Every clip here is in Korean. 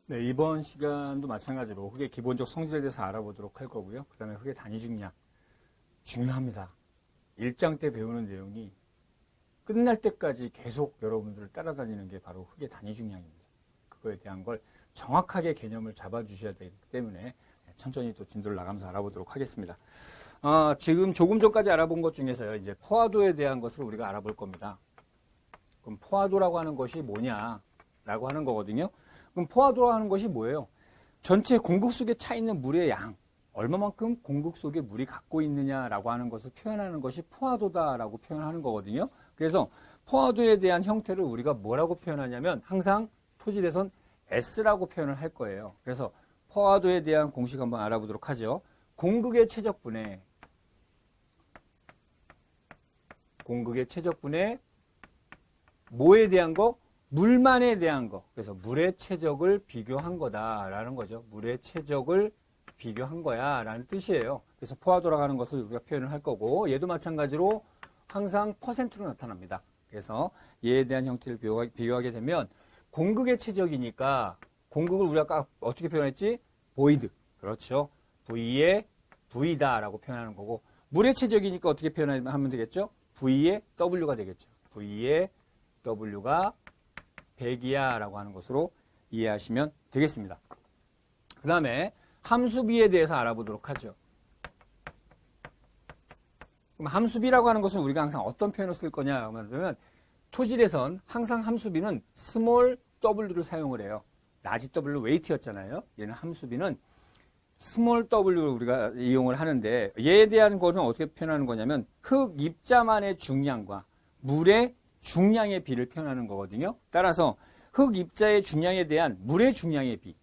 네, 이번 시간도 마찬가지로 흙의 기본적 성질에 대해서 알아보도록 할 거고요. 그 다음에 흙의 단위 중량. 중요합니다. 1장 때 배우는 내용이 끝날 때까지 계속 여러분들을 따라다니는 게 바로 흙의 단위 중량입니다. 그거에 대한 걸 정확하게 개념을 잡아주셔야 되기 때문에 천천히 또 진도를 나가면서 알아보도록 하겠습니다. 지금 조금 전까지 알아본 것 중에서요, 이제 포화도에 대한 것을 우리가 알아볼 겁니다. 그럼 포화도라고 하는 것이 뭐냐라고 하는 거거든요. 그럼 포화도라고 하는 것이 뭐예요? 전체 공극 속에 차 있는 물의 양, 얼마만큼 공극 속에 물이 갖고 있느냐라고 하는 것을 표현하는 것이 포화도다라고 표현하는 거거든요. 그래서 포화도에 대한 형태를 우리가 뭐라고 표현하냐면 항상 토질에선 S라고 표현을 할 거예요. 그래서 포화도에 대한 공식 한번 알아보도록 하죠. 공극의 최적분에 뭐에 대한 거? 물만에 대한 거. 그래서 물의 최적을 비교한 거다라는 거죠. 물의 최적을 비교한 거야 라는 뜻이에요. 그래서 포화도라고 하는 것을 우리가 표현을 할 거고, 얘도 마찬가지로 항상 퍼센트로 나타납니다. 그래서 얘에 대한 형태를 비교하게 되면 공극의 최적이니까 공극을 우리가 아까 어떻게 표현했지? 보이드. 그렇죠. V의 V다라고 표현하는 거고, 물의 최적이니까 어떻게 표현하면 되겠죠? V의 W가 되겠죠. V의 W가 100이야 라고 하는 것으로 이해하시면 되겠습니다. 그 다음에 함수비에 대해서 알아보도록 하죠. 그럼 함수비라고 하는 것은 우리가 항상 어떤 표현을 쓸 거냐 하면, 토질에선 항상 함수비는 스몰 w를 사용을 해요. 라지 w 웨이트였잖아요. 얘는 함수비는 스몰 w를 우리가 이용을 하는데, 얘에 대한 거는 어떻게 표현하는 거냐면 흙 입자만의 중량과 물의 중량의 비를 표현하는 거거든요. 따라서 흙 입자의 중량에 대한 물의 중량의 비,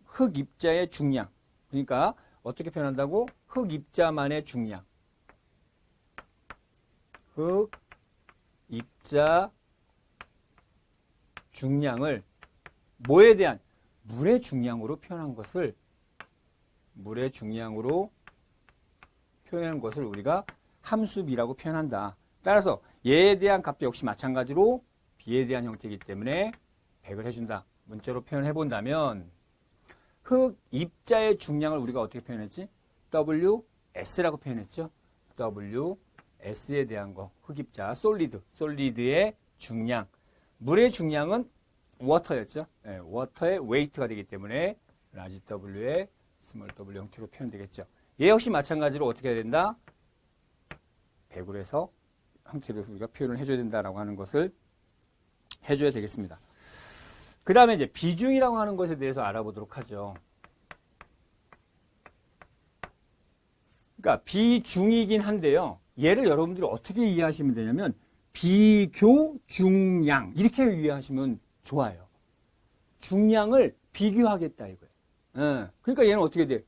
흙 입자의 중량, 그러니까 어떻게 표현한다고? 흙 입자만의 중량, 흙 입자 중량을 뭐에 대한? 물의 중량으로 표현한 것을 우리가 함수비라고 표현한다. 따라서 얘에 대한 값도 역시 마찬가지로 B에 대한 형태이기 때문에 100을 해준다. 문자로 표현해 본다면 흙 입자의 중량을 우리가 어떻게 표현했지? WS라고 표현했죠. WS에 대한 거, 흙 입자, 솔리드의 중량. 물의 중량은 워터였죠. 네, 워터의 웨이트가 되기 때문에 라지 W의 스몰 W 형태로 표현되겠죠. 얘 역시 마찬가지로 어떻게 해야 된다? 100으로 해서 형태를 우리가 표현을 해줘야 된다라고 하는 것을 해줘야 되겠습니다. 그 다음에 이제 비중이라고 하는 것에 대해서 알아보도록 하죠. 그러니까 비중이긴 한데요. 얘를 여러분들이 어떻게 이해하시면 되냐면 비교 중량 이렇게 이해하시면 좋아요. 중량을 비교하겠다 이거예요. 그러니까 얘는 어떻게 돼?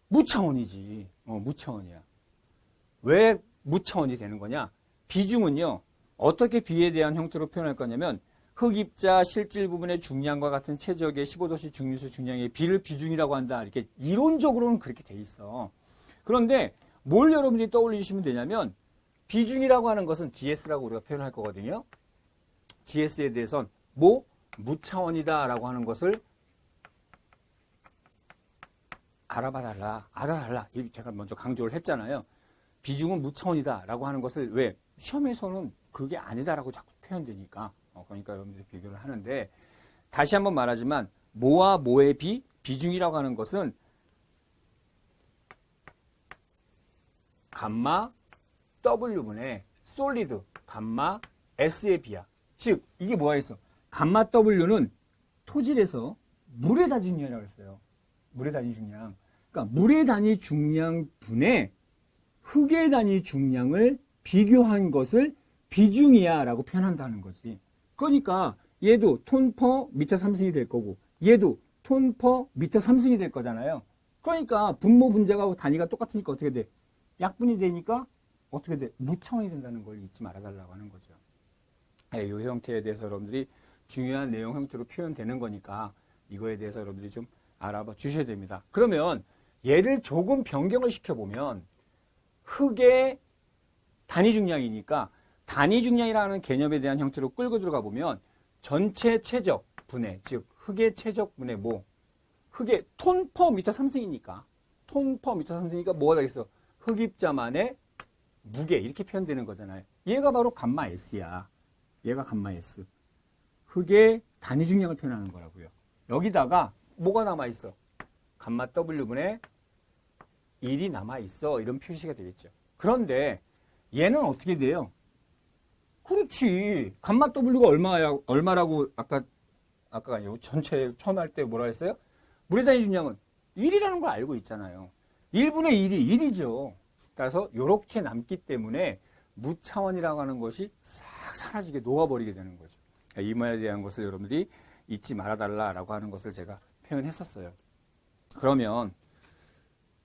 무차원이지. 무차원이야. 왜 무차원이 되는 거냐? 비중은요, 어떻게 비에 대한 형태로 표현할 거냐면 흙 입자 실질 부분의 중량과 같은 최적의 15도씨 중류수 중량의 비를 비중이라고 한다. 이렇게 이론적으로는 그렇게 돼 있어. 그런데 뭘 여러분들이 떠올리시면 되냐면 비중이라고 하는 것은 GS라고 우리가 표현할 거거든요. GS에 대해서는 무차원이다라고 하는 것을 알아달라. 제가 먼저 강조를 했잖아요. 비중은 무차원이다라고 하는 것을 왜? 시험에서는 그게 아니다라고 자꾸 표현되니까. 그러니까 여러분들이 비교를 하는데, 다시 한번 말하지만 뭐와 뭐의 비중이라고 하는 것은 감마 W분의 솔리드 감마 S의 비야. 즉 이게 뭐가 있어? 감마 W는 토질에서 물의 단위 중량이라고 했어요. 물의 단위 중량. 그러니까 물의 단위 중량 분의 흙의 단위 중량을 비교한 것을 비중이야 라고 표현한다는 거지. 그러니까 얘도 톤 퍼 미터 3승이 될 거고 얘도 톤 퍼 미터 3승이 될 거잖아요. 그러니까 분모 분자가 단위가 똑같으니까 어떻게 돼? 약분이 되니까 어떻게 돼? 무차원이 된다는 걸 잊지 말아달라고 하는 거죠. 이 형태에 대해서 여러분들이 중요한 내용 형태로 표현되는 거니까 이거에 대해서 여러분들이 좀 알아봐 주셔야 됩니다. 그러면 얘를 조금 변경을 시켜보면 흙의 단위 중량이니까 단위 중량이라는 개념에 대한 형태로 끌고 들어가 보면 전체 최적 분해, 즉 흙의 최적분의 뭐, 흙의 톤 퍼 미터 3승이니까, 톤 퍼 미터 3승이니까 뭐가 되겠어? 흙입자만의 무게, 이렇게 표현되는 거잖아요. 얘가 바로 감마 S야. 얘가 감마 S. 흙의 단위 중량을 표현하는 거라고요. 여기다가 뭐가 남아있어? 감마 W분의 1이 남아있어. 이런 표시가 되겠죠. 그런데 얘는 어떻게 돼요? 그렇지. 감마 W가 얼마라고 아까 아니고 전체 처음 할 때 뭐라 했어요? 물의 단위 중량은 1이라는 걸 알고 있잖아요. 1분의 1이 1이죠. 따라서 이렇게 남기 때문에 무차원이라고 하는 것이 싹 사라지게 녹아버리게 되는 거죠. 이 말에 대한 것을 여러분들이 잊지 말아달라라고 하는 것을 제가 표현했었어요. 그러면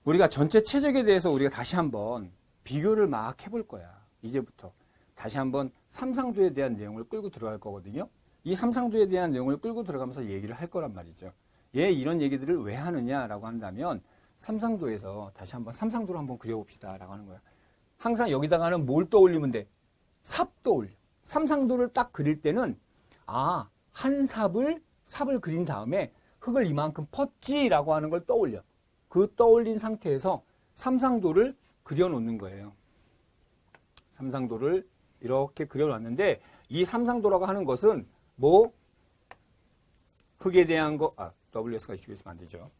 우리가 전체 최적에 대해서 우리가 다시 한번 비교를 막 해볼 거야. 이제부터. 다시 한번 삼상도에 대한 내용을 끌고 들어갈 거거든요. 이 삼상도에 대한 내용을 끌고 들어가면서 얘기를 할 거란 말이죠. 얘 이런 얘기들을 왜 하느냐라고 한다면 삼상도에서 다시 한번 삼상도를 한번 그려봅시다라고 하는 거야. 항상 여기다가는 뭘 떠올리면 돼? 삽 떠올려. 삼상도를 딱 그릴 때는 한 삽을 그린 다음에 흙을 이만큼 펐지라고 하는 걸 떠올려. 그 떠올린 상태에서 삼상도를 그려놓는 거예요. 삼상도를 이렇게 그려놨는데 이 삼상도라고 하는 것은 뭐 흙에 대한 거 WS가 이쪽에 있으면 안 되죠.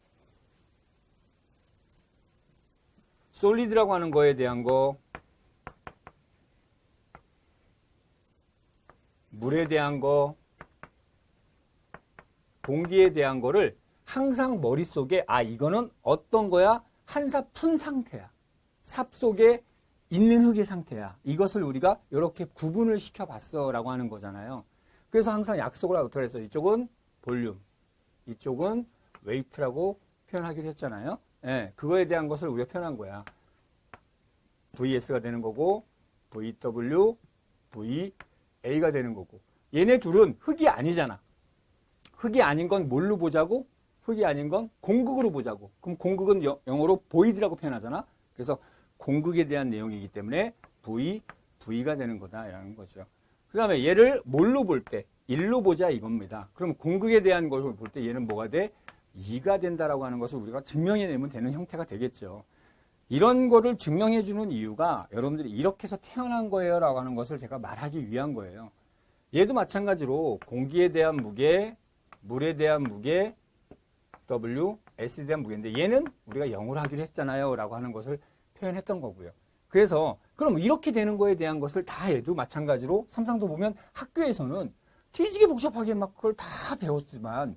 솔리드라고 하는 거에 대한 거, 물에 대한 거, 공기에 대한 거를 항상 머릿속에 이거는 어떤 거야? 한 삽 푼 상태야. 삽 속에 있는 흙의 상태야. 이것을 우리가 이렇게 구분을 시켜봤어 라고 하는 거잖아요. 그래서 항상 약속을 어떻게 했어요? 이쪽은 볼륨, 이쪽은 웨이트라고 표현하기로 했잖아요. 네, 그거에 대한 것을 우리가 표현한 거야. VS가 되는 거고 VW, VA가 되는 거고 얘네 둘은 흙이 아니잖아. 흙이 아닌 건 뭘로 보자고? 흙이 아닌 건 공극으로 보자고. 그럼 공극은 영어로 void라고 표현하잖아. 그래서 공극에 대한 내용이기 때문에 V가 되는 거다라는 거죠. 그 다음에 얘를 뭘로 볼 때? 1로 보자 이겁니다. 그럼 공극에 대한 것을 볼 때 얘는 뭐가 돼? 2가 된다라고 하는 것을 우리가 증명해내면 되는 형태가 되겠죠. 이런 거를 증명해주는 이유가 여러분들이 이렇게 해서 태어난 거예요 라고 하는 것을 제가 말하기 위한 거예요. 얘도 마찬가지로 공기에 대한 무게, 물에 대한 무게, W, S에 대한 무게인데 얘는 우리가 0으로 하기로 했잖아요 라고 하는 것을 표현했던 거고요. 그래서 그럼 이렇게 되는 거에 대한 것을 다 얘도 마찬가지로 삼상도 보면 학교에서는 뒤지게 복잡하게 막 그걸 다 배웠지만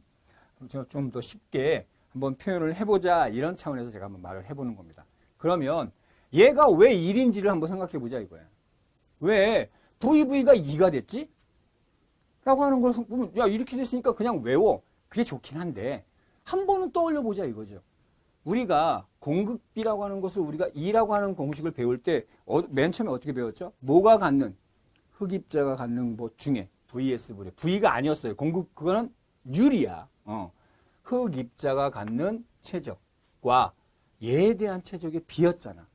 제가 좀 더 쉽게 한번 표현을 해보자 이런 차원에서 제가 한번 말을 해보는 겁니다. 그러면 얘가 왜 1인지를 한번 생각해 보자 이거야. 왜 VV가 2가 됐지? 라고 하는 걸 보면 야 이렇게 됐으니까 그냥 외워. 그게 좋긴 한데 한 번은 떠올려 보자 이거죠. 우리가 공극비라고 하는 것을 우리가 2라고 하는 공식을 배울 때 맨 처음에 어떻게 배웠죠? 뭐가 갖는 흙입자가 갖는 뭐 중에 VS분의 V가 아니었어요. 공극 그거는 유리야. 흙입자가 갖는 최적과 얘에 대한 최적의 B였잖아.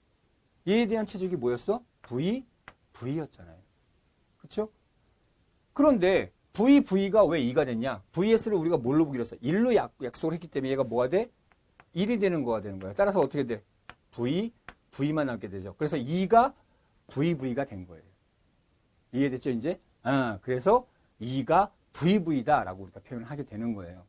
얘에 대한 최적이 뭐였어? V였잖아요. 그렇죠? 그런데 V가 왜 2가 됐냐? VS를 우리가 뭘로 보기로 했어? 1로 약속을 했기 때문에 얘가 뭐가 돼? 1이 되는 거가 되는 거야. 따라서 어떻게 돼? V만 남게 되죠. 그래서 2가 VV가 된 거예요. 이해됐죠, 이제? 그래서 2가 VV다라고 우리가 표현을 하게 되는 거예요.